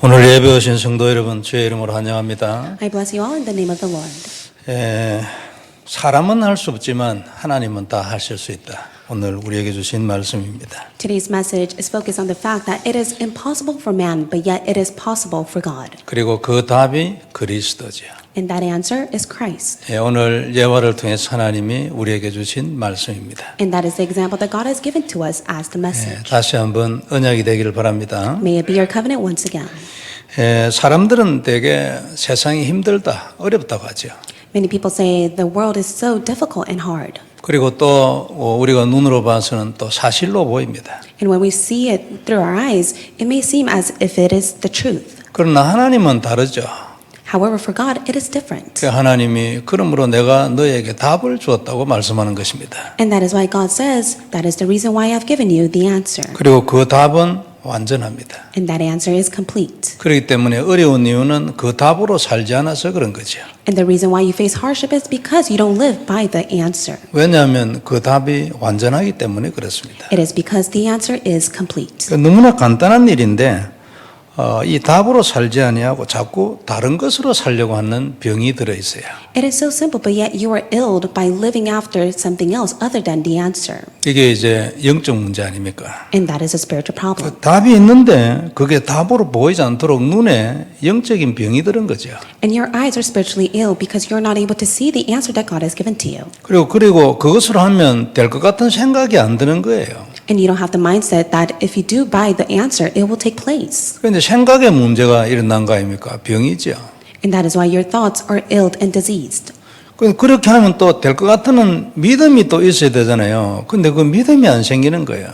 오늘 예배 오신 성도 여러분, 주의 이름으로 환영합니다. I bless you all in the name of the Lord. 사람은 할 수 없지만 하나님은 다 하실 수 있다. 오늘 우리에게 주신 말씀입니다. Today's message is focused on the fact that it is impossible for man, but yet it is possible for God. 그리고 그 답이 그리스도죠. And that answer is Christ. 오늘 예화를 통해서 하나님이 우리에게 주신 말씀입니다. And that is the example that God has given to us as the message. 다시 한번 언약이 되기를 바랍니다. May it be your covenant once again. 사람들은 되게 세상이 힘들다, 어렵다고 하죠. Many people say the world is so difficult and hard. 그리고 또 우리가 눈으로 봐서는 또 사실로 보입니다. And when we see it through our eyes, it may seem as if it is the truth. 그러나 하나님은 다르죠. However, for God, it is different. 하나님이 그러므로 내가 너에게 답을 주었다고 말씀하는 것입니다. And that is why God says, that is the reason why I've given you the answer. 그리고 그 답은 완전합니다. And that answer is complete. 그렇기 때문에 어려운 이유는 그 답으로 살지 않아서 그런 거죠. And the reason why you face hardship is because you don't live by the answer. 왜냐하면 그 답이 완전하기 때문에 그렇습니다. It is because the answer is complete. 너무나 간단한 일인데 이 답으로 살지 아니하고 자꾸 다른 것으로 살려고 하는 병이 들어 있어요. It is so simple, but yet you are ill by living after something else other than the answer. 이게 이제 영적 문제 아닙니까? And that is a spiritual problem. 답이 있는데 그게 답으로 보이지 않도록 눈에 영적인 병이 들은 거죠. And your eyes are spiritually ill because you're not able to see the answer that God has given to you. 그리고 그것으로 하면 될 것 같은 생각이 안 드는 거예요. And you don't have the mindset that if you do buy the answer, it will take place. 그런데 생각에 문제가 일어난 거 아닙니까? 병이죠. And that is why your thoughts are ill and diseased. 그렇게 하면 또 될 것 같은 믿음이 또 있어야 되잖아요. 근데 그 믿음이 안 생기는 거예요.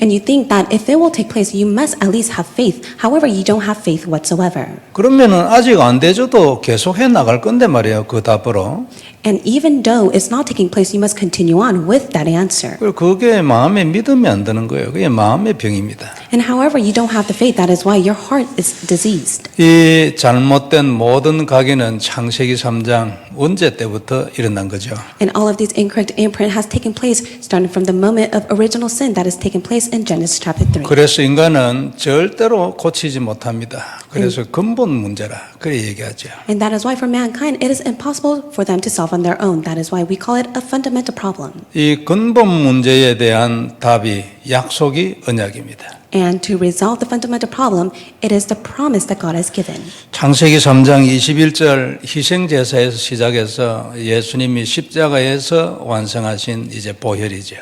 And you think that if it will take place, you must at least have faith. However, you don't have faith whatsoever. 그러면은 아직 안 돼줘도 계속해 나갈 건데 말이에요. 그 답으로. And even though it's not taking place, you must continue on with that answer. 그게 마음에 믿음이 안 드는 거예요. 그게 마음의 병입니다. And however, you don't have the faith, that is why your heart is diseased. 이 잘못된 모든 가기는 창세기 3장 원죄 때부터 일어난 거죠. And all of these incorrect imprint has taken place starting from the moment of original sin that has taken place in Genesis chapter 3. 그래서 인간은 절대로 고치지 못합니다. 그래서 근본 문제라 그래 얘기하죠. And that is why for mankind, it is impossible for them to solve on their own. That is why we call it a fundamental problem. 이 근본 문제에 대한 답이 약속이 언약입니다. And to resolve the fundamental problem, it is the promise that God has given. 창세기 3장 21절 희생제사에서 시작해서 예수님이 십자가에서 완성하신 이제 보혈이죠.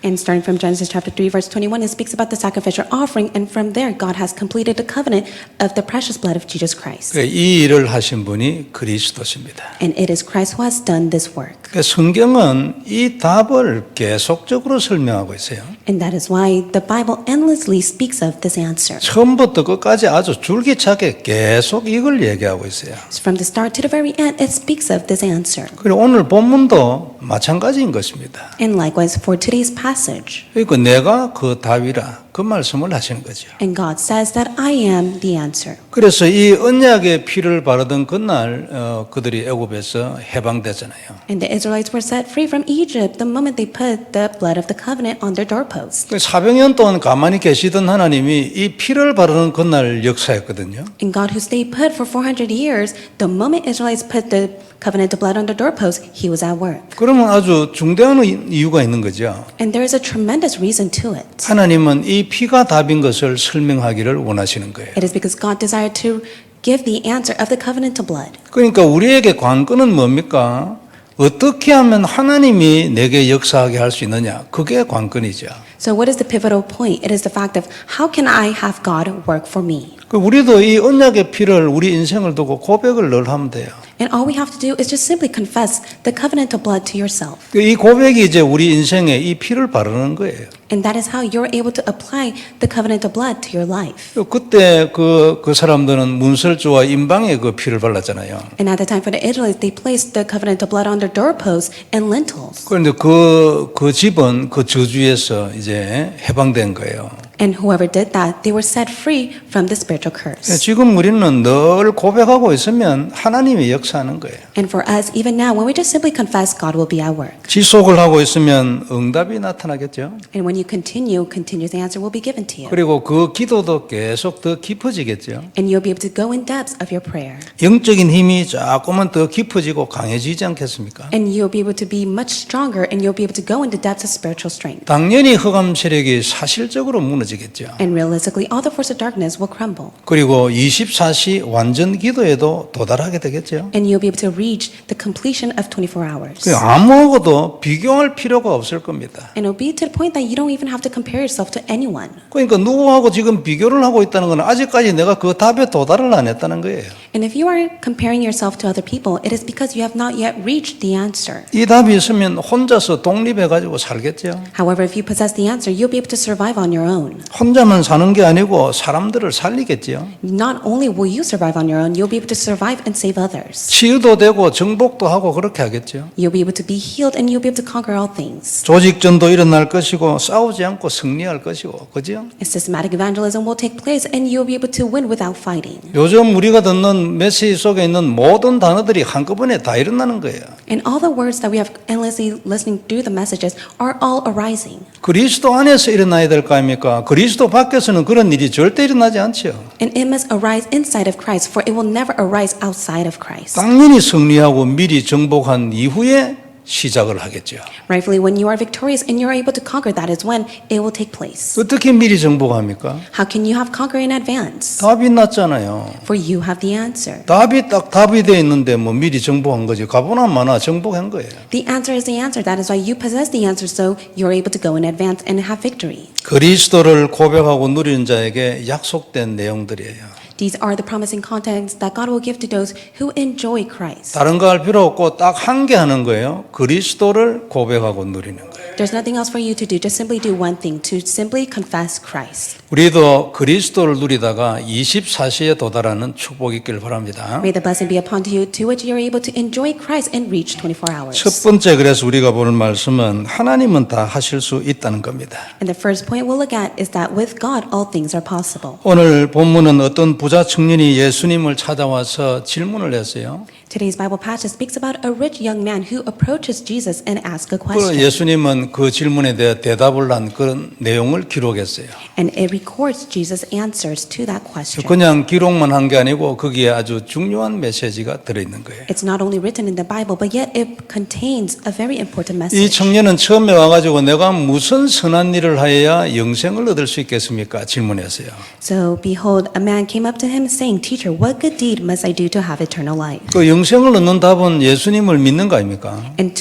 And starting from Genesis chapter 3, verse 21, it speaks about the sacrificial offering. And from there, God has completed the covenant of the precious blood of Jesus Christ. 이 일을 하신 분이 그리스도십니다. And it is Christ who has done this work. 성경은 이 답을 계속적으로 설명하고 있어요. And that is why the Bible endlessly speaks of this answer. 처음부터 끝까지 아주 줄기차게 계속 이걸 얘기하고 있어요. So from the start to the very end, it speaks of this answer. 그리고 오늘 본문도 마찬가지인 것입니다. And likewise for today's passage. 그러니까 내가 그 답이라 그 말씀을 하시는 거죠. And God says that I am the answer. 그래서 이 언약의 피를 바르던 그날 그들이 애굽에서 해방되잖아요. And the Israelites were set free from Egypt the moment they put the blood of the covenant on their doorposts. 400년 동안 가만히 계시던 하나님이 이 피를 바르는 그날 역사였거든요. And God who stayed put for 400 years, the moment Israelites put the covenant of blood on their doorposts, he was at work. 그러면 아주 중대한 이유가 있는 거죠. And there is a tremendous reason to it. 하나님은 이 피가 답인 것을 설명하기를 원하시는 거예요. It is because God desired to give the answer of the covenant of blood. 그러니까 우리에게 관건은 뭡니까? 어떻게 하면 하나님이 내게 역사하게 할 수 있느냐? 그게 관건이죠. So what is the pivotal point? It is the fact of how can I have God work for me? 우리도 이 언약의 피를 우리 인생을 두고 고백을 늘 하면 돼요. And all we have to do is just simply confess the covenant of blood to yourself. 이 고백이 이제 우리 인생에 이 피를 바르는 거예요. And that is how you're able to apply the covenant of blood to your life. 그때 그 사람들은 문설주와 임방에 그 피를 발랐잖아요. And at the time for the Israelites, they placed the covenant of blood on their doorposts and lintels. 그런데 그 집은 그 저주에서 이제 해방된 거예요. And whoever did that, they were set free from the spiritual curse. 지금 우리는 늘 고백하고 있으면 하나님이 역사하는 거예요. And for us, even now, when we just simply confess, God will be at work. 지속을 하고 있으면 응답이 나타나겠죠. And when you continue, continuous answer will be given to you. 그리고 그 기도도 계속 더 깊어지겠죠. And you'll be able to go in depths of your prayer. 영적인 힘이 조금은 더 깊어지고 강해지지 않겠습니까? And you'll be able to be much stronger, and you'll be able to go into depths of spiritual strength. 당연히 흑암 세력이 사실적으로 무너지겠죠. And realistically, all the force of darkness will crumble. 그리고 24시 완전 기도에도 도달하게 되겠죠. And you'll be able to reach the completion of 24 hours. 아무하고도 비교할 필요가 없을 겁니다. And it'll be to the point that you don't even have to compare yourself to anyone. 그러니까 누구하고 지금 비교를 하고 있다는 건 아직까지 내가 그 답에 도달을 안 했다는 거예요. And if you are comparing yourself to other people, it is because you have not yet reached the answer. 이 답이 있으면 혼자서 독립해가지고 살겠죠. However, if you possess the answer, you'll be able to survive on your own. 혼자만 사는 게 아니고 사람들을 살리겠죠. Not only will you survive on your own, you'll be able to survive and save others. 치유도 되고 정복도 하고 그렇게 하겠죠. You'll be able to be healed and you'll be able to conquer all things. 조직전도 일어날 것이고 싸우지 않고 승리할 것이고 그죠? Systematic evangelism will take place and you'll be able to win without fighting. 요즘 우리가 듣는 메시지 속에 있는 모든 단어들이 한꺼번에 다 일어나는 거예요. And all the words that we have endlessly listening through the messages are all arising. 그리스도 안에서 일어나야 될 거 아닙니까? 그리스도 밖에서는 그런 일이 절대 일어나지 않죠. And it must arise inside of Christ, for it will never arise outside of Christ. 당연히 승리하고 미리 정복한 이후에 시작을 하겠죠. Rightfully, when you are victorious and you're able to conquer, that is when it will take place. 어떻게 미리 정복합니까? How can you have conquer in advance? 답이 났잖아요. For you have the answer. 답이 딱 답이 돼 있는데 뭐 미리 정복한 거지. 가보나 마나 정복한 거예요. The answer is the answer. That is why you possess the answer, so you're able to go in advance and have victory. 그리스도를 고백하고 누리는 자에게 약속된 내용들이에요. These are the promising contents that God will give to those who enjoy Christ. 다른 거 할 필요 없고 딱 한 개 하는 거예요. 그리스도를 고백하고 누리는 거예요. There's nothing else for you to do. Just simply do one thing, to simply confess Christ. 우리도 그리스도를 누리다가 24시에 도달하는 축복이 있길 바랍니다. May the blessing be upon you to which you're able to enjoy Christ and reach 24 hours. 첫 번째 그래서 우리가 보는 말씀은 하나님은 다 하실 수 있다는 겁니다. And the first point we'll look at is that with God all things are possible. 오늘 본문은 어떤 부자 청년이 예수님을 찾아와서 질문을 했어요. Today's Bible passage speaks about a rich young man who approaches Jesus and asks a 그리고 question. 예수님은 그 질문에 대해 대답을 한 그런 내용을 기록했어요. And it records Jesus' answers to that question. 그냥 기록만 한 게 아니고 거기에 아주 중요한 메시지가 들어있는 거예요. It's not only written in the Bible, but yet it contains a very important 이 message. 청년은 처음에 와가지고 내가 무슨 선한 일을 하여야 영생을 얻을 수 있겠습니까? 질문했어요. So behold, a man came up to him saying, Teacher, what good deed must I do to have eternal life? 그 영생을 얻는 답은 예수님을 믿는 거 아닙니까? And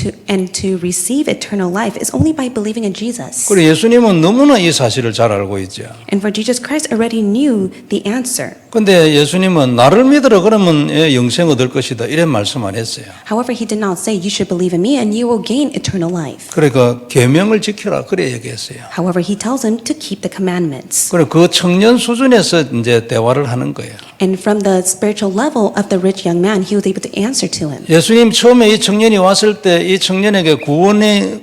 to receive eternal life is only by believing in Jesus. 그리고 예수님은 너무나 이 사실을 잘 알고 있죠. And for Jesus Christ already knew the answer. 근데 예수님은 나를 믿으라 그러면 영생 얻을 것이다 이런 말씀 안 했어요. However, he did not say, You should believe in me and you will gain eternal life. 그러니까 계명을 지키라 그래 얘기했어요. However, he tells him to keep the commandments. 그리고 그 청년 수준에서 이제 대화를 하는 거예요. And from the spiritual level of the rich young man, he was able to answer to him. 예수님 처음에 이 청년이 왔을 때 이 청년에게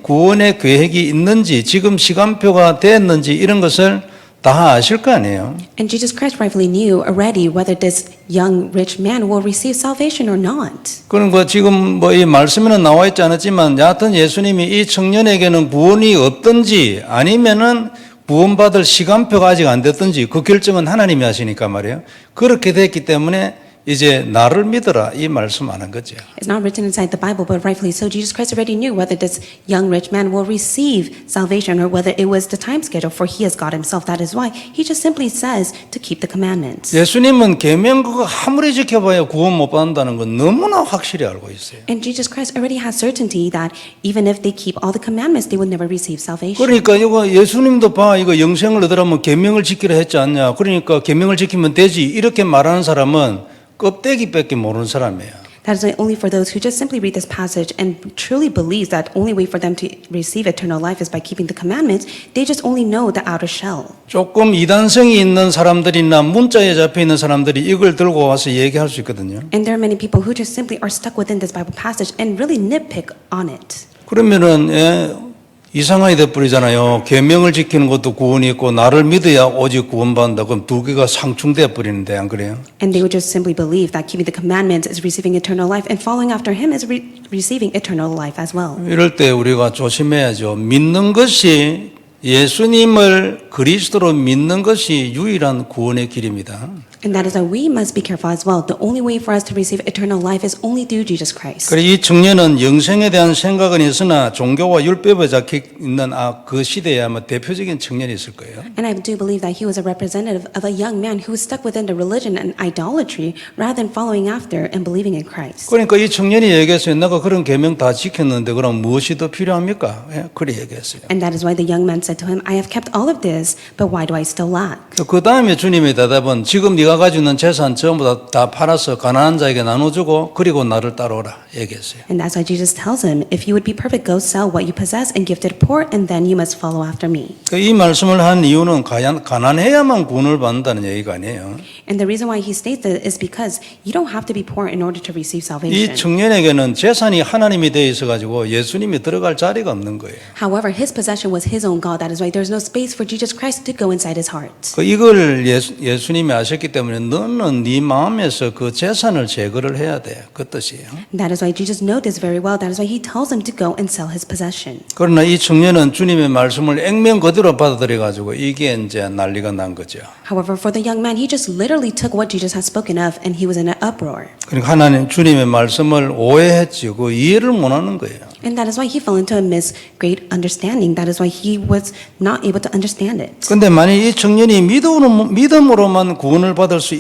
구원의 계획이 있는지 지금 시간표가 됐는지 이런 것을 다 아실 거 아니에요. And Jesus Christ rightfully knew already whether this young rich man will receive salvation or not. 그런 거 지금 뭐 이 말씀에는 나와 있지 않았지만 여하튼 예수님이 이 청년에게는 구원이 없든지 아니면은 구원받을 시간표가 아직 안 됐든지 그 결정은 하나님이 하시니까 말이에요. 그렇게 됐기 때문에 이제 나를 믿어라 이 말씀하는 거죠. It's not written inside the Bible, but rightfully so. Jesus Christ already knew whether this young rich man will receive salvation or whether it was the time schedule, for he is God himself. That is why he just simply says to keep the commandments. 예수님은 계명 그거 아무리 지켜봐야 구원 못 받는다는 건 너무나 확실히 알고 있어요. And Jesus Christ already has certainty that even if they keep all the commandments, they would never receive salvation. 그러니까 이거 예수님도 봐 이거 영생을 얻으려면 계명을 지키라 했지 않냐. 그러니까 계명을 지키면 되지 이렇게 말하는 사람은 껍데기밖에 모르는 사람이에요. That is only for those who just simply read this passage and truly believes that only way for them to receive eternal life is by keeping the commandments. They just only know the outer shell. 조금 이단성이 있는 사람들이나 문자에 잡혀 있는 사람들이 이걸 들고 와서 얘기할 수 있거든요. And there are many people who just simply are stuck within this Bible passage and really nitpick on it. 그러면은 이상하게 돼버리잖아요. 계명을 지키는 것도 구원이 있고 나를 믿어야 오직 구원받는다. 그럼 두 개가 상충돼 버리는데 안 그래요? And they would just simply believe that keeping the commandments is receiving eternal life and following after him is receiving eternal life as well. 이럴 때 우리가 조심해야죠. 믿는 것이 예수님을 그리스도로 믿는 것이 유일한 구원의 길입니다. And that is why we must be careful as well. The only way for us to receive eternal life is only through Jesus Christ. 그래서 이 청년은 영생에 대한 생각은 있으나 종교와 율법에 잡혀 있는 그 시대에 아마 대표적인 청년이 있을 거예요. And I do believe that he was a representative of a young man who was stuck within the religion and idolatry rather than following after and believing in Christ. 그러니까 이 청년이 얘기했어요. 내가 그런 계명 다 지켰는데 그럼 무엇이 더 필요합니까? 예, 그래 얘기했어요. And that is why the young man said to him, I have kept all of this, but why do I still lack? 그 다음에 주님의 대답은 지금 네가 가지고 있는 재산 전부 다 팔아서 가난한 자에게 나눠주고 그리고 나를 따라오라 얘기했어요. And that's why Jesus tells him, if you would be perfect, go sell what you possess and give to the poor, and then you must follow after me. 이 말씀을 한 이유는 가난해야만 구원을 받는다는 얘기가 아니에요. And the reason why he states that is because you don't have to be poor in order to receive 이 salvation. 청년에게는 재산이 하나님이 되어 있어가지고 예수님이 들어갈 자리가 없는 거예요. However, his possession was his own God. That is why there's no space for Jesus Christ to go inside his heart. 이걸 예수님이 아셨기 때문에 너는 네 마음에서 그 재산을 제거를 해야 돼. 그 뜻이에요. That is why Jesus knows this very well. That is why he tells him to go and sell his possession. 그러나 이 청년은 주님의 말씀을 액면 그대로 받아들여가지고 이게 이제 난리가 난 거죠. However, for the young man, he just literally took what Jesus had spoken of and he was in an uproar. 그러니까 하나님 주님의 말씀을 오해했지 그 이해를 못하는 거예요. And that is why he fell into a great understanding. That is why he was not able to understand it. 근데 만약 이 청년이 믿음으로만 구원을 받을 수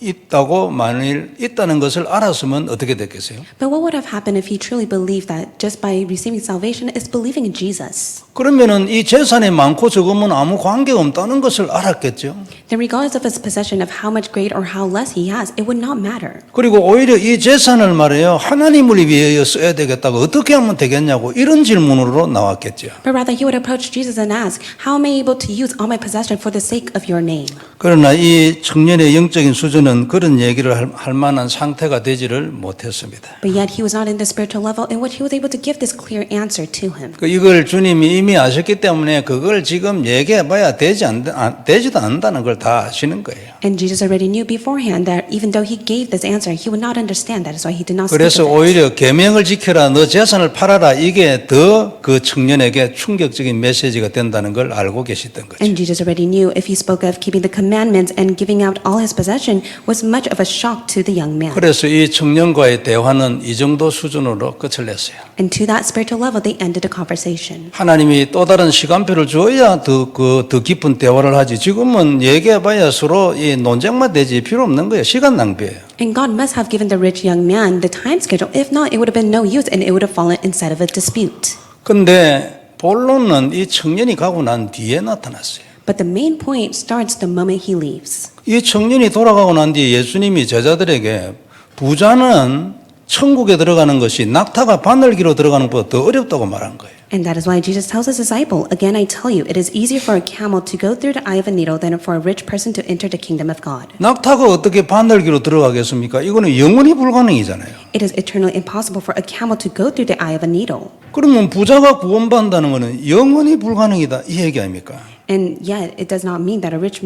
있다고 만일 있다는 것을 알았으면 어떻게 됐겠어요? But what would have happened if he truly believed that just by receiving salvation is believing in Jesus? 그러면은 이 재산이 많고 적으면 아무 관계가 없다는 것을 알았겠죠. Then regardless of his possession of how much great or how less he has, it would not matter. 그리고 오히려 이 재산을 말해요. 하나님을 위하여 써야 되겠다고 어떻게 하면 되겠냐고 이런 질문으로 나왔겠죠. But rather he would approach Jesus and ask, how am I able to use all my possession for the sake of your name? 그러나 이 청년의 영적인 수준은 그런 얘기를 할 만한 상태가 되지를 못했습니다. But yet he was not in the spiritual level in which he was able to give this clear answer to him. 이걸 주님이 이미 아셨기 때문에 그걸 지금 얘기해봐야 되지도 않는다는 걸 다 아시는 거예요. And Jesus already knew beforehand that even though he gave this answer, he would not understand. That is why he did not speak 그래서 of it. 오히려 계명을 지켜라, 너 재산을 팔아라 이게 더 그 청년에게 충격적인 메시지가 된다는 걸 알고 계시던 거죠. And Jesus already knew if he spoke of keeping the commandments and giving out all his possession was much of a shock to the young man. 그래서 이 청년과의 대화는 이 정도 수준으로 끝을 냈어요. And to that spiritual level, they ended the conversation. 하나님이 또 다른 시간표를 줘야 더 깊은 대화를 하지. 지금은 얘기해봐야 서로 이 논쟁만 되지 필요 없는 거예요. 시간 낭비예요. And God must have given the rich young man the time schedule. If not, it would have been no use and it would have fallen inside of a dispute. 근데 본론은 이 청년이 가고 난 뒤에 나타났어요. But the main point starts the moment he leaves. 이 청년이 돌아가고 난 뒤에 예수님이 제자들에게 부자는 천국에 들어가는 것이 낙타가 바늘기로 들어가는 것보다 더 어렵다고 말한 거예요. And that is why Jesus tells his disciple, again I tell you, it is easier for a camel to go through the eye of a needle than for a rich person to enter the kingdom of God. 낙타가 어떻게 바늘기로 들어가겠습니까? 이거는 영원히 불가능이잖아요. It is eternally impossible for a camel to go through the eye of a needle. 그러면 부자가 구원받는다는 것은 영원히 불가능이다 이 얘기 아닙니까? And yet it does not mean that a rich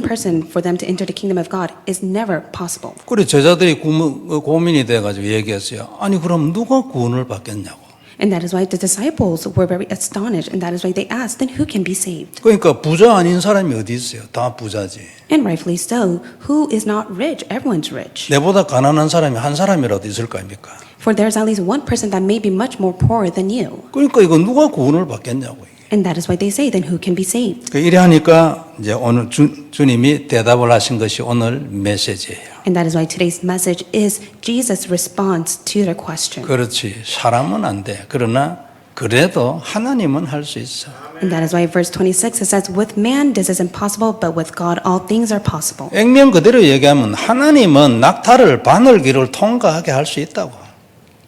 person, for them to enter the kingdom of God is never possible. 그래 제자들이 고민이 돼가지고 얘기했어요. 아니 그럼 누가 구원을 받겠냐고. And that is why the disciples were very astonished, and that is why they asked, then who can be saved? 그러니까 부자 아닌 사람이 어디 있어요? 다 부자지. And rightfully so, who is not rich? Everyone's rich. 내보다 가난한 사람이 한 사람이라도 있을 거 아닙니까? For there's at least one person that may be much more poor than you. 그러니까 이거 누가 구원을 받겠냐고. And that is why they say, then who can be saved? 이래 하니까 이제 오늘 주님이 대답을 하신 것이 오늘 메시지예요. And that is why today's message is Jesus' response to their question. 그렇지. 사람은 안 돼. 그러나 그래도 하나님은 할 수 있어. And that is why verse 26 it says, with man this is impossible, but with God all things are possible. 액면 그대로 얘기하면 하나님은 낙타를 바늘기를 통과하게 할 수 있다고.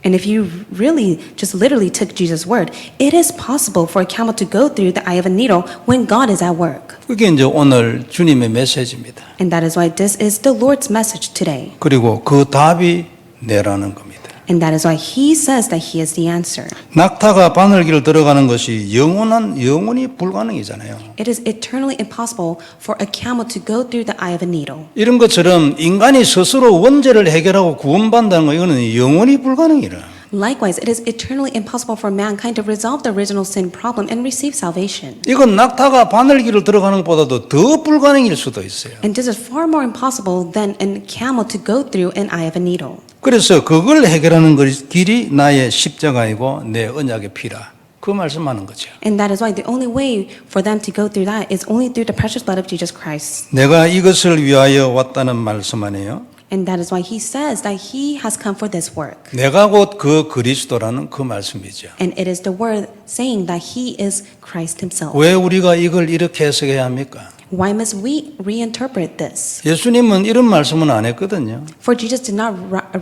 And if you really just literally took Jesus' word, it is possible for a camel to go through the eye of a needle when God is at work. 그게 이제 오늘 주님의 메시지입니다. And that is why this is the Lord's message today. 그리고 그 답이 내라는 겁니다. And that is why he says that he is the answer. 낙타가 바늘길을 들어가는 것이 영원히 불가능이잖아요. It is eternally impossible for a camel to go through the eye of a needle. 이런 것처럼 인간이 스스로 원죄를 해결하고 구원받는다는 거 이거는 영원히 불가능이라. Likewise, it is eternally impossible for mankind to resolve the original sin problem and receive salvation. 이건 낙타가 바늘길을 들어가는 것보다도 더 불가능일 수도 있어요. And this is far more impossible than a camel to go through an eye of a needle. 그래서 그걸 해결하는 길이 나의 십자가이고 내 언약의 피라. 그 말씀하는 거죠. And that is why the only way for them to go through that is only through the precious blood of Jesus Christ. 내가 이것을 위하여 왔다는 말씀 아니에요. And that is why he says that he has come for this work. 내가 곧 그 그리스도라는 그 말씀이죠. And it is the word saying that he is Christ himself. 왜 우리가 이걸 이렇게 해석해야 합니까? Why must we reinterpret this? 예수님은 이런 말씀은 안 했거든요. For Jesus did not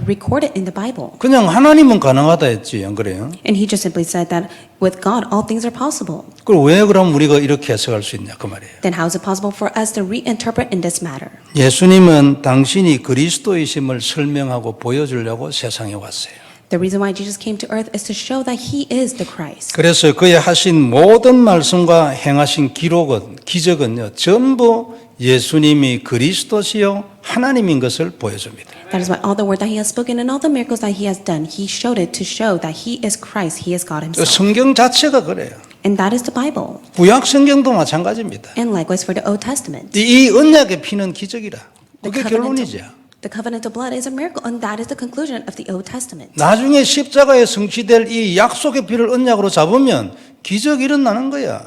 record it in the Bible. 그냥 하나님은 가능하다 했지, 안 그래요? And he just simply said that with God all things are possible. 그럼 왜 그럼 우리가 이렇게 해석할 수 있냐 그 말이에요. Then how is it possible for us to reinterpret in this matter? 예수님은 당신이 그리스도이심을 설명하고 보여주려고 세상에 왔어요. The reason why Jesus came to earth is to show that he is the Christ. 그래서 그의 하신 모든 말씀과 행하신 기적은요 전부 예수님이 그리스도시요 하나님인 것을 보여줍니다. That is why all the word that he has spoken and all the miracles that he has done, he showed it to show that he is Christ, he is God himself. 성경 자체가 그래요. And that is the Bible. 구약 성경도 마찬가지입니다. And likewise for the Old Testament. 이 언약의 피는 기적이라. 그게 결론이죠. The covenantal blood is a miracle, and that is the conclusion of the Old Testament. 나중에 십자가에 성취될 이 약속의 피를 언약으로 잡으면 기적이 일어나는 거야.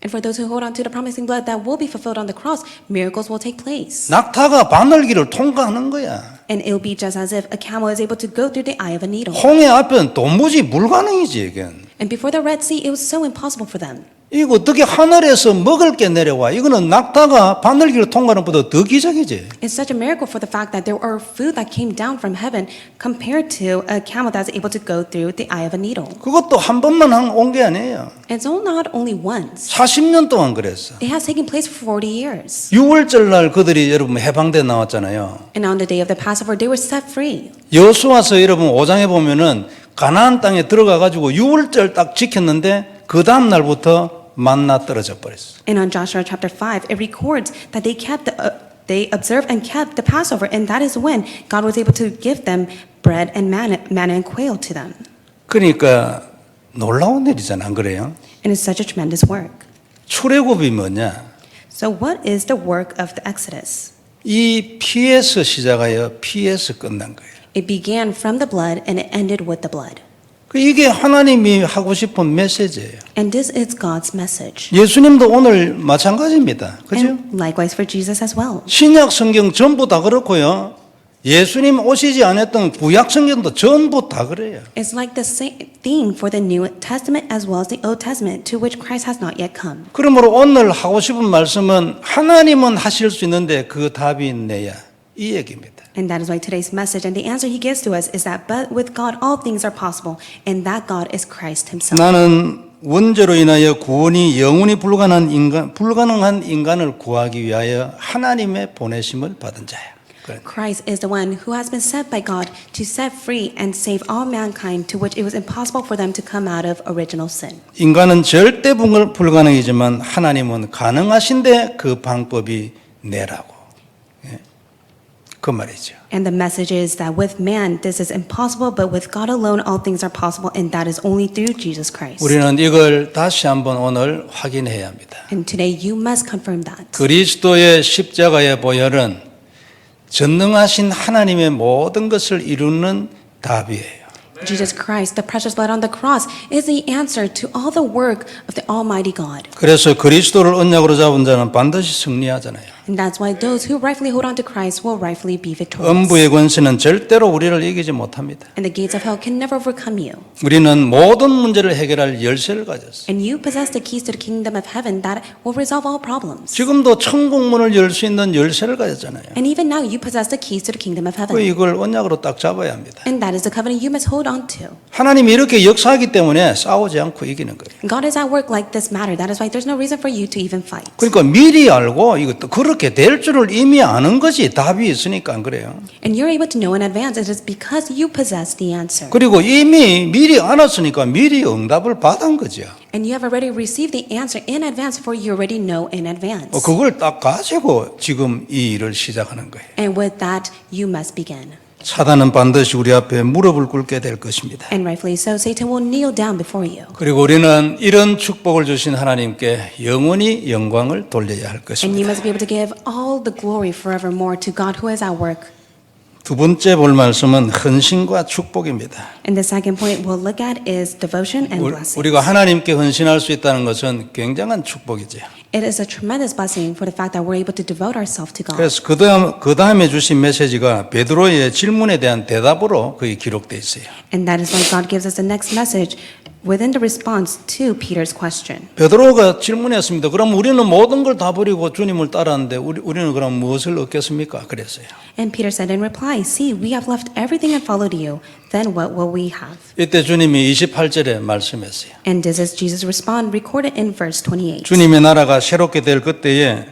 And for those who hold on to the promising blood that will be fulfilled on the cross, miracles will take place. 낙타가 바늘길을 통과하는 거야. And it will be just as if a camel is able to go through the eye of a needle. 홍해 앞에는 도무지 불가능이지 이건. And before the Red Sea, it was so impossible for them. 이거 어떻게 하늘에서 먹을 게 내려와? 이거는 낙타가 바늘길을 통과하는 것보다 더 기적이지. It's such a miracle for the fact that there are food that came down from heaven compared to a camel that's able to go through the eye of a needle. 그것도 한 번만 온 게 아니에요. It's all not only once. 40년 동안 그랬어. It has taken place for 40 years. 6월절 날 그들이 여러분 해방돼 나왔잖아요. And on the day of the Passover, they were set free. 여호수아서 여러분 5장에 보면은 가나안 땅에 들어가 가지고 6월절 딱 지켰는데 그 다음 날부터 만나 떨어져 버렸어. And on Joshua chapter 5, it records that they observed and kept the Passover, and that is when God was able to give them bread and manna and quail to them. 그러니까 놀라운 일이잖아, 안 그래요? And it's such a tremendous work. 출애굽이 뭐냐? So what is the work of the Exodus? 이 피에서 시작하여 피에서 끝난 거예요. It began from the blood and it ended with the blood. 이게 하나님이 하고 싶은 메시지예요. And this is God's message. 예수님도 오늘 마찬가지입니다. 그죠? And likewise for Jesus as well. 신약 성경 전부 다 그렇고요. 예수님 오시지 않았던 구약 성경도 전부 다 그래요. It's like the same theme for the New Testament as well as the Old Testament, to which Christ has not yet come. 그러므로 오늘 하고 싶은 말씀은 하나님은 하실 수 있는데 그 답이 내야 이 얘기입니다. And that is why today's message and the answer he gives to us is that but with God all things are possible, and that God is Christ himself. 나는 원죄로 인하여 구원이 영원히 불가능한 인간을 구하기 위하여 하나님의 보내심을 받은 자야. Christ is the one who has been sent by God to set free and save all mankind, to which it was impossible for them to come out of original sin. 인간은 절대 불가능이지만 하나님은 가능하신데 그 방법이 내라고. 그 말이죠. And the message is that with man this is impossible, but with God alone all things are possible, and that is only through Jesus Christ. 우리는 이걸 다시 한번 오늘 확인해야 합니다. And today you must confirm that. 그리스도의 십자가의 보혈은 전능하신 하나님의 모든 것을 이루는 답이에요. Jesus Christ, the precious blood on the cross, is the answer to all the work of the Almighty God. 그래서 그리스도를 언약으로 잡은 자는 반드시 승리하잖아요. And that's why those who rightfully hold on to Christ will rightfully be victorious. 음부의 권세는 절대로 우리를 이기지 못합니다. And the gates of hell can never overcome you. 우리는 모든 문제를 해결할 열쇠를 가졌어요. And you possess the keys to the kingdom of heaven that will resolve all problems. 지금도 천국문을 열 수 있는 열쇠를 가졌잖아요. And even now you possess the keys to the kingdom of heaven. 이걸 언약으로 딱 잡아야 합니다. And that is the covenant you must hold on to. 하나님이 이렇게 역사하기 때문에 싸우지 않고 이기는 거예요. God is at work like this matter. That is why there's no reason for you to even fight. 그러니까 미리 알고 이것도 그런 그렇게 될 줄을 이미 아는 거지. 답이 있으니까 안 그래요. And you're able to know in advance. It is because you possess the answer. 그리고 이미 미리 알았으니까 미리 응답을 받은 거죠. And you have already received the answer in advance, for you already know in advance. 그걸 딱 가지고 지금 이 일을 시작하는 거예요. And with that, you must begin. 사단은 반드시 우리 앞에 무릎을 꿇게 될 것입니다. And rightfully so, Satan will kneel down before you. 그리고 우리는 이런 축복을 주신 하나님께 영원히 영광을 돌려야 할 And you 것입니다. must be able to give all the glory forevermore to God who is at work. 두 번째 볼 말씀은 헌신과 축복입니다. And the second point we'll look at is devotion and blessing. 우리가 하나님께 헌신할 수 있다는 것은 굉장한 축복이죠. It is a tremendous blessing for the fact that we're able to devote ourselves to God. 그래서 그 다음에 주신 메시지가 베드로의 질문에 대한 대답으로 거기 기록되어 있어요. And that is why God gives us the next message within the response to Peter's question. 베드로가 질문했습니다. 그럼 우리는 모든 걸 다 버리고 주님을 따랐는데 우리는 그럼 무엇을 얻겠습니까? 그랬어요. And Peter said in reply, "See, we have left everything and followed you. Then what will we have?" 이때 주님이 28절에 말씀했어요. And this is Jesus' response recorded in verse 28. 주님의 나라가 새롭게 될 그때에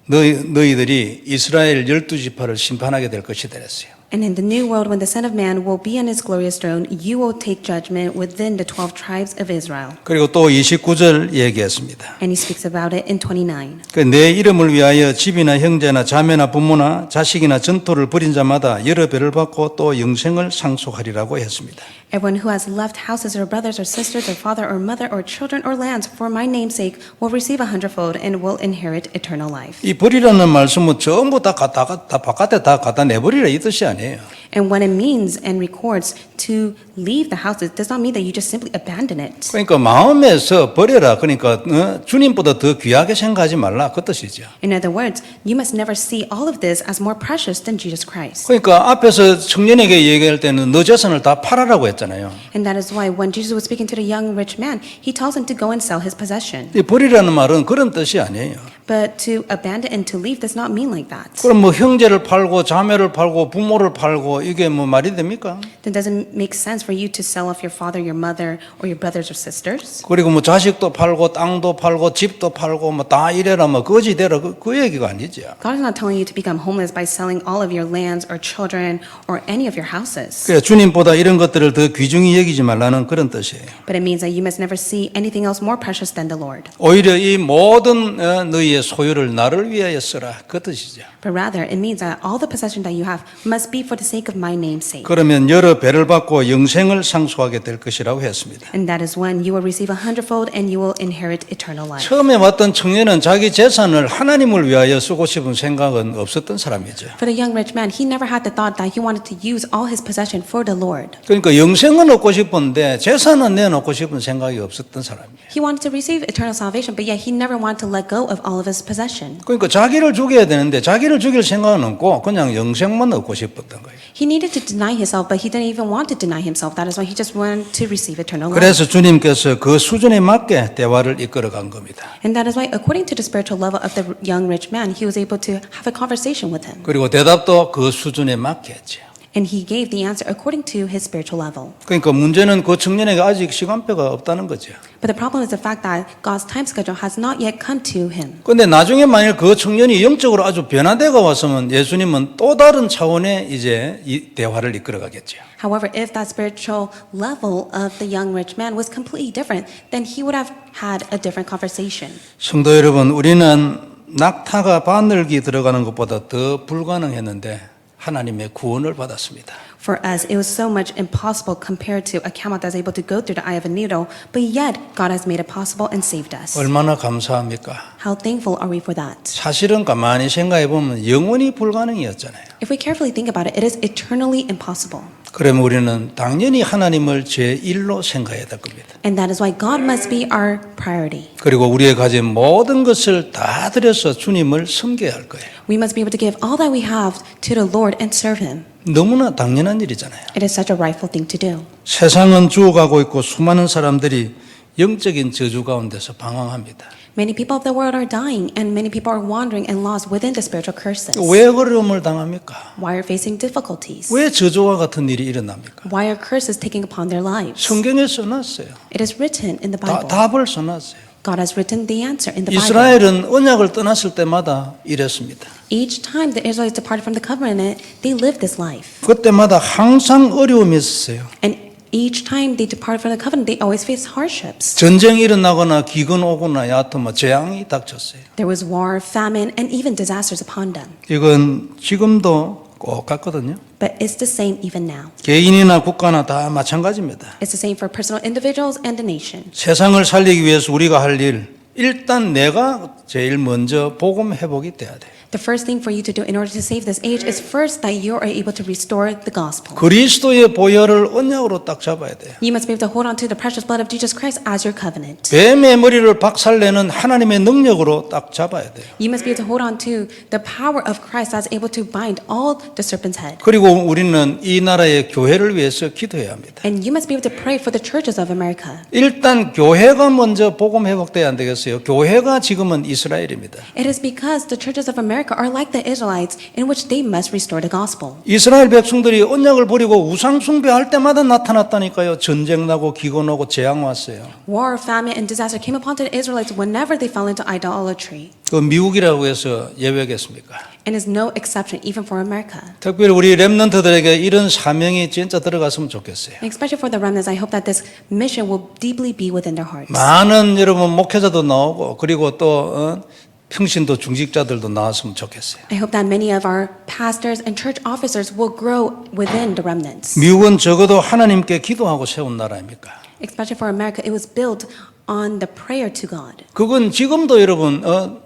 너희들이 이스라엘 12지파를 심판하게 될 것이다 그랬어요. And in the new world, when the Son of Man will be on his glorious throne, you will take judgment within the 12 tribes of Israel. 그리고 또 29절 얘기했습니다. And he speaks about it in 29. 내 이름을 위하여 집이나 형제나 자매나 부모나 자식이나 전토를 벌인 자마다 여러 배를 받고 또 영생을 상속하리라고 했습니다. Everyone who has left houses or brothers or sisters or father or mother or children or lands for my name's sake will receive 100-fold and will inherit eternal life. 이 버리라는 말씀은 전부 다 바깥에 다 갖다 내버리라 이 뜻이 아니에요. And what it means and records to leave the house, it does not mean that you just simply abandon it. 그러니까 마음에서 버려라. 그러니까 주님보다 더 귀하게 생각하지 말라 그 뜻이죠. In other words, you must never see all of this as more precious than Jesus Christ. 그러니까 앞에서 청년에게 얘기할 때는 너 재산을 다 팔아라고 했잖아요. And that is why when Jesus was speaking to the young rich man, he tells him to go and sell his possession. 이 버리라는 말은 그런 뜻이 아니에요. But to abandon and to leave does not mean like that. 그럼 뭐 형제를 팔고 자매를 팔고 부모를 팔고 이게 뭐 말이 됩니까? That doesn't make sense for you to sell off your father, your mother, or your brothers or sisters. 그리고 뭐 자식도 팔고 땅도 팔고 집도 팔고 뭐 다 이래라 뭐 거지 되라 그 얘기가 아니죠. God is not telling you to become homeless by selling all of your lands or children or any of your houses. 그래 주님보다 이런 것들을 더 귀중히 여기지 말라는 그런 뜻이에요. But it means that you must never see anything else more precious than the Lord. 오히려 이 모든 너희의 소유를 나를 위하여 쓰라 그 뜻이죠. But rather, it means that all the possession that you have must be for the sake of my name's sake. 그러면 여러 배를 받고 영생을 상속하게 될 것이라고 했습니다. And that is when you will receive 100-fold and you will inherit eternal life. 처음에 왔던 청년은 자기 재산을 하나님을 위하여 쓰고 싶은 생각은 없었던 사람이죠. For the young rich man, he never had the thought that he wanted to use all his possession for the Lord. 그러니까 영생은 얻고 싶은데 재산은 내놓고 싶은 생각이 없었던 사람이에요. He wanted to receive eternal salvation, but yet he never wanted to let go of all of his possession. 그러니까 자기를 죽여야 되는데 자기를 죽일 생각은 없고 그냥 영생만 얻고 싶었던 거예요. He needed to deny himself, but he didn't even want to deny himself. That is why he just wanted to receive eternal life. 그래서 주님께서 그 수준에 맞게 대화를 이끌어간 겁니다. And that is why, according to the spiritual level of the young rich man, he was able to have a conversation with him. 그리고 대답도 그 수준에 맞게 했죠. And he gave the answer according to his spiritual level. 그러니까 문제는 그 청년에게 아직 시간표가 없다는 거죠. But the problem is the fact that God's time schedule has not yet come to him. 그런데 나중에 만일 그 청년이 영적으로 아주 변화되어 왔으면 예수님은 또 다른 차원의 이제 이 대화를 이끌어가겠죠. However, if that spiritual level of the young rich man was completely different, then he would have had a different conversation. 성도 여러분, 우리는 낙타가 바늘기 들어가는 것보다 더 불가능했는데 하나님의 구원을 받았습니다. For us, it was so much impossible compared to a camel that's able to go through the eye of a needle, but yet God has made it possible and saved us. 얼마나 감사합니까? How thankful are we for that? 사실은 가만히 생각해 보면 영원히 불가능이었잖아요. If we carefully think about it, it is eternally impossible. 그러면 우리는 당연히 하나님을 제1로 생각해야 될 겁니다. And that is why God must be our priority. 그리고 우리의 가진 모든 것을 다 들여서 주님을 섬겨야 할 거예요. We must be able to give all that we have to the Lord and serve Him. 너무나 당연한 일이잖아요. It is such a rightful thing to do. 세상은 죽어가고 있고 수많은 사람들이 영적인 저주 가운데서 방황합니다. Many people of the world are dying, and many people are wandering and lost within the spiritual curses. 왜 어려움을 당합니까? Why are facing difficulties? 왜 저주와 같은 일이 일어납니까? Why are curses taking upon their lives? 성경에 써놨어요. It is written in the Bible. 답을 써놨어요. God has written the answer in the Bible. 이스라엘은 언약을 떠났을 때마다 이랬습니다. Each time the Israelites departed from the covenant, they lived this life. 그때마다 항상 어려움이 있었어요. And each time they departed from the covenant, they always faced hardships. 전쟁이 일어나거나 기근 오거나 여하튼 뭐 재앙이 닥쳤어요. There was war, famine, and even disasters upon them. 이건 지금도 꼭 같거든요. But it's the same even now. 개인이나 국가나 다 마찬가지입니다. It's the same for personal individuals and the nation. 세상을 살리기 위해서 우리가 할 일, 일단 내가 제일 먼저 복음 회복이 돼야 돼요. The first thing for you to do in order to save this age is first that you are able to restore the gospel. 그리스도의 보혈을 언약으로 딱 잡아야 돼요. You must be able to hold on to the precious blood of Jesus Christ as your covenant. 뱀의 머리를 박살내는 하나님의 능력으로 딱 잡아야 돼요. You must be able to hold on to the power of Christ that's able to bind all the serpent's head. 그리고 우리는 이 나라의 교회를 위해서 기도해야 합니다. And you must be able to pray for the churches of America. 일단 교회가 먼저 복음 회복돼야 안 되겠어요. 교회가 지금은 이스라엘입니다. It is because the churches of America are like the Israelites in which they must restore the gospel. 이스라엘 백성들이 언약을 버리고 우상 숭배할 때마다 나타났다니까요. 전쟁 나고 기근 오고 재앙 왔어요. War, famine, and disaster came upon the Israelites whenever they fell into idolatry. 그 미국이라고 해서 예외겠습니까? And is no exception even for America. 특별히 우리 랩런트들에게 이런 사명이 진짜 들어갔으면 좋겠어요. And especially for the remnants, I hope that this mission will deeply be within their hearts. 많은 여러분 목회자도 나오고 그리고 또 평신도 중직자들도 나왔으면 좋겠어요. I hope that many of our pastors and church officers will grow within the remnants. 미국은 적어도 하나님께 기도하고 세운 나라입니까? Especially for America, it was built on the prayer to God. 그건 지금도 여러분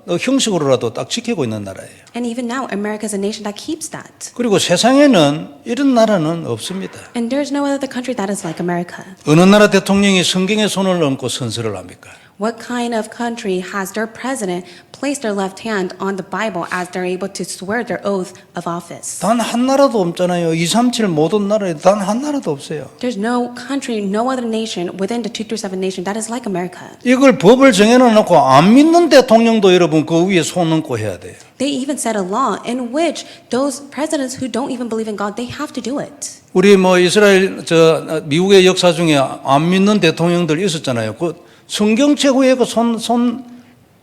형식으로라도 딱 지키고 있는 나라예요. And even now, America is a nation that keeps that. 그리고 세상에는 이런 나라는 없습니다. And there is no other country that is like America. 어느 나라 대통령이 성경에 손을 얹고 선서를 합니까? What kind of country has their president placed their left hand on the Bible as they're able to swear their oath of office? 단 한 나라도 없잖아요. 237 모든 나라에 단 한 나라도 없어요. There's no country, no other nation within the 237 nation that is like America. 이걸 법을 정해놓고 안 믿는 대통령도 여러분 그 위에 손 얹고 해야 돼요. They even set a law in which those presidents who don't even believe in God, they have to do it. 우리 뭐 이스라엘 미국의 역사 중에 안 믿는 대통령들 있었잖아요. 그 성경책 위에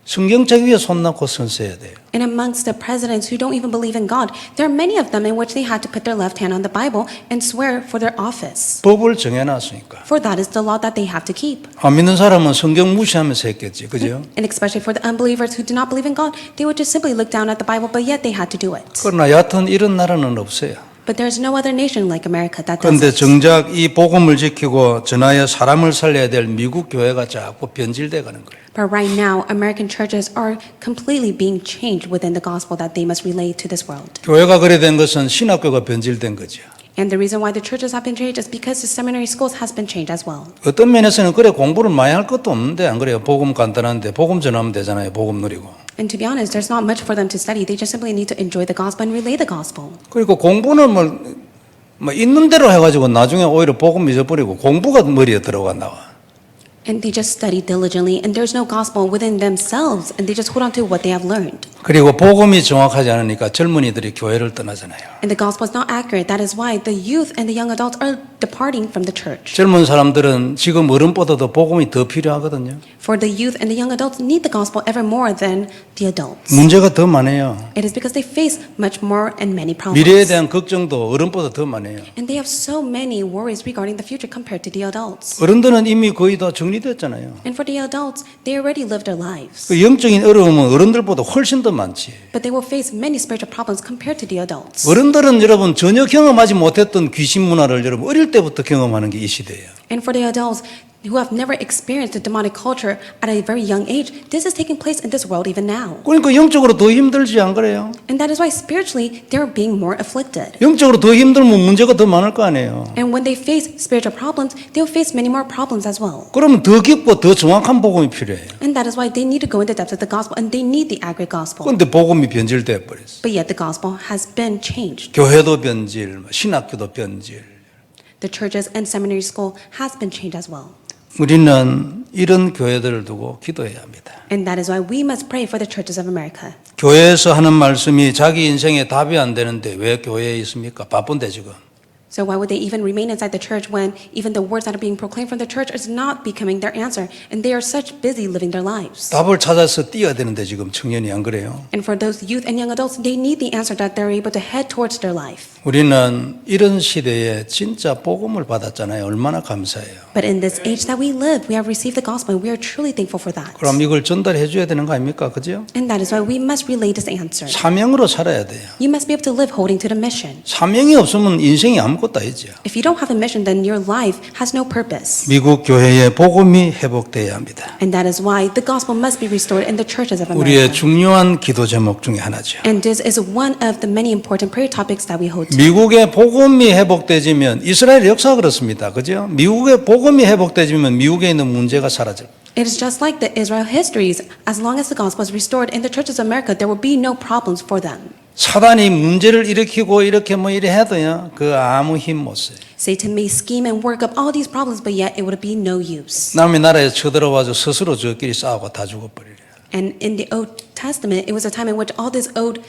성경책 위에 손 놓고 선서해야 돼요. And amongst the presidents who don't even believe in God, there are many of them in which they had to put their left hand on the Bible and swear for their office. 법을 정해놨으니까. For that is the law that they have to keep. 안 믿는 사람은 성경 무시하면서 했겠지, 그죠? And especially for the unbelievers who do not believe in God, they would just simply look down at the Bible, but yet they had to do it. 그러나 여하튼 이런 나라는 없어요. But there's no other nation like America that does 그런데 it. 정작 이 복음을 지키고 전하여 사람을 살려야 될 미국 교회가 자꾸 변질돼 가는 거예요. But right now, American churches are completely being changed within the gospel that they must relay to this world. 교회가 그래 된 것은 신학교가 변질된 거죠. And the reason why the churches have been changed is because the seminary schools has been changed as well. 어떤 면에서는 그래 공부를 많이 할 것도 없는데 안 그래요? 복음 간단한데 복음 전하면 되잖아요. 복음 누리고. And to be honest, there's not much for them to study. They just simply need to enjoy the gospel and relay the gospel. 그리고 공부는 뭐 있는 대로 해가지고 나중에 오히려 복음 잊어버리고 공부가 머리에 들어가 나와. And they just study diligently, and there's no gospel within themselves, and they just hold on to what they have learned. 그리고 복음이 정확하지 않으니까 젊은이들이 교회를 떠나잖아요. And the gospel is not accurate. That is why the youth and the young adults are departing from the church. 젊은 사람들은 지금 어른보다도 복음이 더 필요하거든요. For the youth and the young adults need the gospel ever more than the adults. 문제가 더 많아요. It is because they face much more and many problems. 미래에 대한 걱정도 어른보다 더 많아요. And they have so many worries regarding the future compared to the adults. 어른들은 이미 거의 다 정리됐잖아요. And for the adults, they already lived their lives. 그 영적인 어려움은 어른들보다 훨씬 더 많지. But they will face many spiritual problems compared to the adults. 어른들은 여러분 전혀 경험하지 못했던 귀신 문화를 여러분 어릴 때부터 경험하는 게 이 시대예요. And for the adults who have never experienced the demonic culture at a very young age, this is taking place in this world even now. 그러니까 영적으로 더 힘들지 안 그래요? And that is why spiritually they're being more afflicted. 영적으로 더 힘들면 문제가 더 많을 거 아니에요. And when they face spiritual problems, they'll face many more problems as well. 그러면 더 깊고 더 정확한 복음이 필요해요. And that is why they need to go in the depths of the gospel, and they need the accurate gospel. 그런데 복음이 변질돼 버렸어. But yet the gospel has been changed. 교회도 변질, 신학교도 변질. The churches and seminary school has been changed as well. 우리는 이런 교회들을 두고 기도해야 합니다. And that is why we must pray for the churches of America. 교회에서 하는 말씀이 자기 인생에 답이 안 되는데 왜 교회에 있습니까? 바쁜데 지금. So why would they even remain inside the church when even the words that are being proclaimed from the church is not becoming their answer, and they are such busy living their lives? 답을 찾아서 뛰어야 되는데 지금 청년이 안 그래요. And for those youth and young adults, they need the answer that they're able to head towards their life. 우리는 이런 시대에 진짜 복음을 받았잖아요. 얼마나 감사해요. But in this age that we live, we have received the gospel, and we are truly thankful for that. 그럼 이걸 전달해 줘야 되는 거 아닙니까? 그죠? And that is why we must relay this answer. 사명으로 살아야 돼요. You must be able to live holding to the mission. 사명이 없으면 인생이 아무것도 아니죠. If you don't have a mission, then your life has no purpose. 미국 교회의 복음이 회복돼야 합니다. And that is why the gospel must be restored in the churches of 우리의 America. 중요한 기도 제목 중에 하나죠. And this is one of the many important prayer topics that we hold to. 미국의 복음이 회복되지면 이스라엘 역사가 그렇습니다. 그죠? 미국의 복음이 회복되지면 미국에 있는 문제가 사라질 거예요. It is just like the Israel histories. As long as the gospel is restored in the churches of America, there will be no problems for them. 사단이 문제를 일으키고 이렇게 뭐 이래 해도요. 그 아무 힘 못 써요. Satan may scheme and work up all these problems, but yet it would be no use. 남의 나라에 쳐들어와서 스스로 저끼리 싸우고 다 죽어버리래요. And in the Old Testament, it was a time in which all these old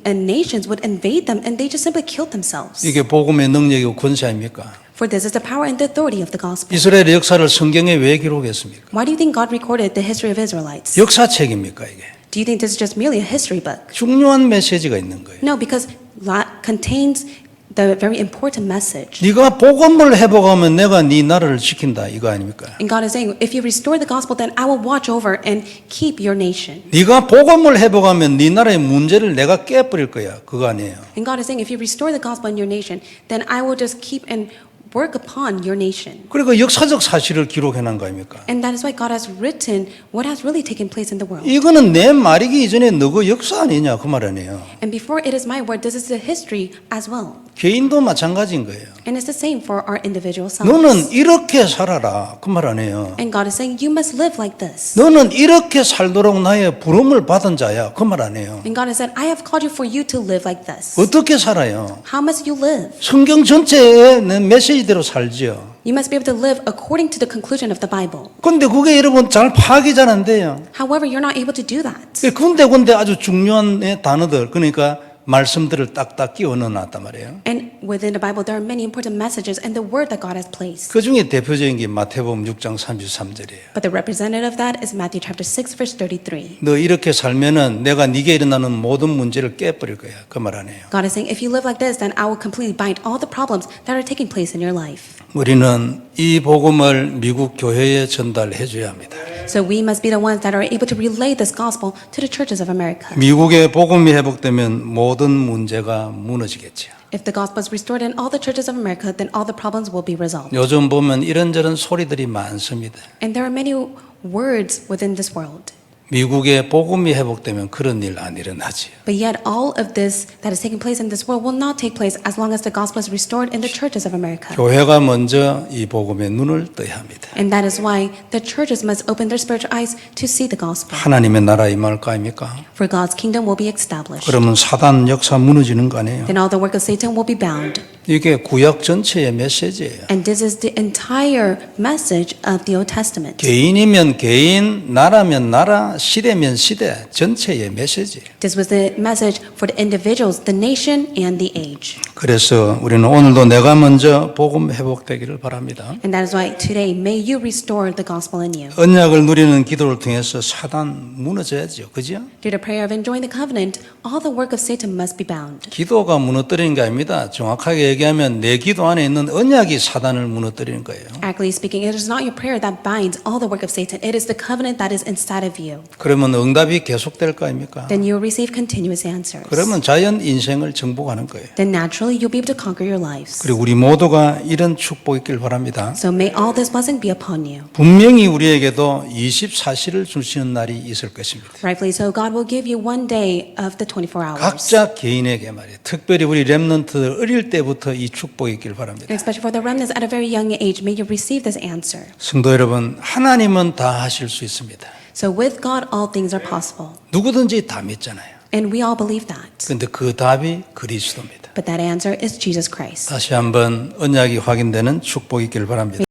nations would invade them, and they just simply killed themselves. 이게 복음의 능력이고 권세 아닙니까? For this is the power and the authority of the gospel. 이스라엘의 역사를 성경에 왜 기록했습니까? Why do you think God recorded the history of Israelites? 역사책입니까 이게? Do you think this is just merely a history book? 중요한 메시지가 있는 거예요. No, because that contains the very important message. 네가 복음을 회복하면 내가 네 나라를 지킨다 이거 아닙니까? And God is saying, if you restore the gospel, then I will watch over and keep your nation. 네가 복음을 회복하면 네 나라의 문제를 내가 깨버릴 거야. 그거 아니에요. And God is saying, if you restore the gospel in your nation, then I will just keep and work upon your nation. 그리고 역사적 사실을 기록해놓은 거 아닙니까? And that is why God has written what has really taken place in the world. 이거는 내 말이기 이전에 너그 역사 아니냐 그 말 아니에요. And before it is my word, this is the history as well. 개인도 마찬가지인 거예요. And it's the same for our individual 너는 selves. 이렇게 살아라 그 말 아니에요. And God is saying, you must live like this. 너는 이렇게 살도록 나의 부름을 받은 자야 그 말 아니에요. And God has said, I have called you for you to live like this. 어떻게 살아요? How must you live? 성경 전체의 메시지대로 살지요. You must be able to live according to the conclusion of the Bible. 근데 그게 여러분 잘 파악이 잘 안 돼요. However, you're not able to do that. 군데군데 아주 중요한 단어들 그러니까 말씀들을 딱딱 끼워 넣어놨단 말이에요. And within the Bible, there are many important messages and the word that God has placed. 그 중에 대표적인 게 마태복음 6장 33절이에요. But the representative of that is Matthew chapter 6, verse 33. 너 이렇게 살면은 내가 네게 일어나는 모든 문제를 깨버릴 거야. 그 말 아니에요. God is saying, if you live like this, then I will completely bind all the problems that are taking place in your life. 우리는 이 복음을 미국 교회에 전달해 줘야 합니다. So we must be the ones that are able to relay this gospel to the churches of America. 미국의 복음이 회복되면 모든 문제가 무너지겠죠. If the gospel is restored in all the churches of America, then all the problems will be resolved. 요즘 보면 이런저런 소리들이 많습니다. And there are many words within this world. 미국의 복음이 회복되면 그런 일 안 일어나지요. But yet all of this that is taking place in this world will not take place as long as the gospel is restored in the churches of America. 교회가 먼저 이 복음의 눈을 떠야 합니다. And that is why the churches must open their spiritual eyes to see the gospel. 하나님의 나라 임할 거 아닙니까? For God's kingdom will be established. 그러면 사단 역사 무너지는 거 아니에요? Then all the work of Satan will be bound. 이게 구약 전체의 메시지예요. And this is the entire message of the Old Testament. 개인이면 개인, 나라면 나라, 시대면 시대 전체의 메시지예요. This was the message for the individuals, the nation, and the age. 그래서 우리는 오늘도 내가 먼저 복음 회복되기를 바랍니다. And that is why today, may you restore the gospel in you. 언약을 누리는 기도를 통해서 사단 무너져야죠. 그죠? Through the prayer of enjoying the covenant, all the work of Satan must be bound. 기도가 무너뜨리는 게 아닙니다. 정확하게 얘기하면 내 기도 안에 있는 언약이 사단을 무너뜨리는 거예요. Accurately speaking, it is not your prayer that binds all the work of Satan. It is the covenant that is inside of you. 그러면 응답이 계속될 거 아닙니까? Then you will receive continuous answers. 그러면 자연 인생을 정복하는 거예요. Then naturally you'll be able to conquer your lives. 그리고 우리 모두가 이런 축복 있길 바랍니다. So may all this blessing be upon you. 분명히 우리에게도 24시를 주시는 날이 있을 것입니다. Rightfully so, God will give you one day of the 24 hours. 각자 개인에게 말이에요. 특별히 우리 렘넌트들 어릴 때부터 이 축복이 있길 바랍니다. And especially for the remnants at a very young age, may you receive this answer. 성도 여러분, 하나님은 다 하실 수 있습니다. So with God, all things are possible. 누구든지 다 믿잖아요. And we all believe that. 그런데 그 답이 그리스도입니다. But that answer is Jesus Christ. 다시 한번 언약이 확인되는 축복이 있길 바랍니다.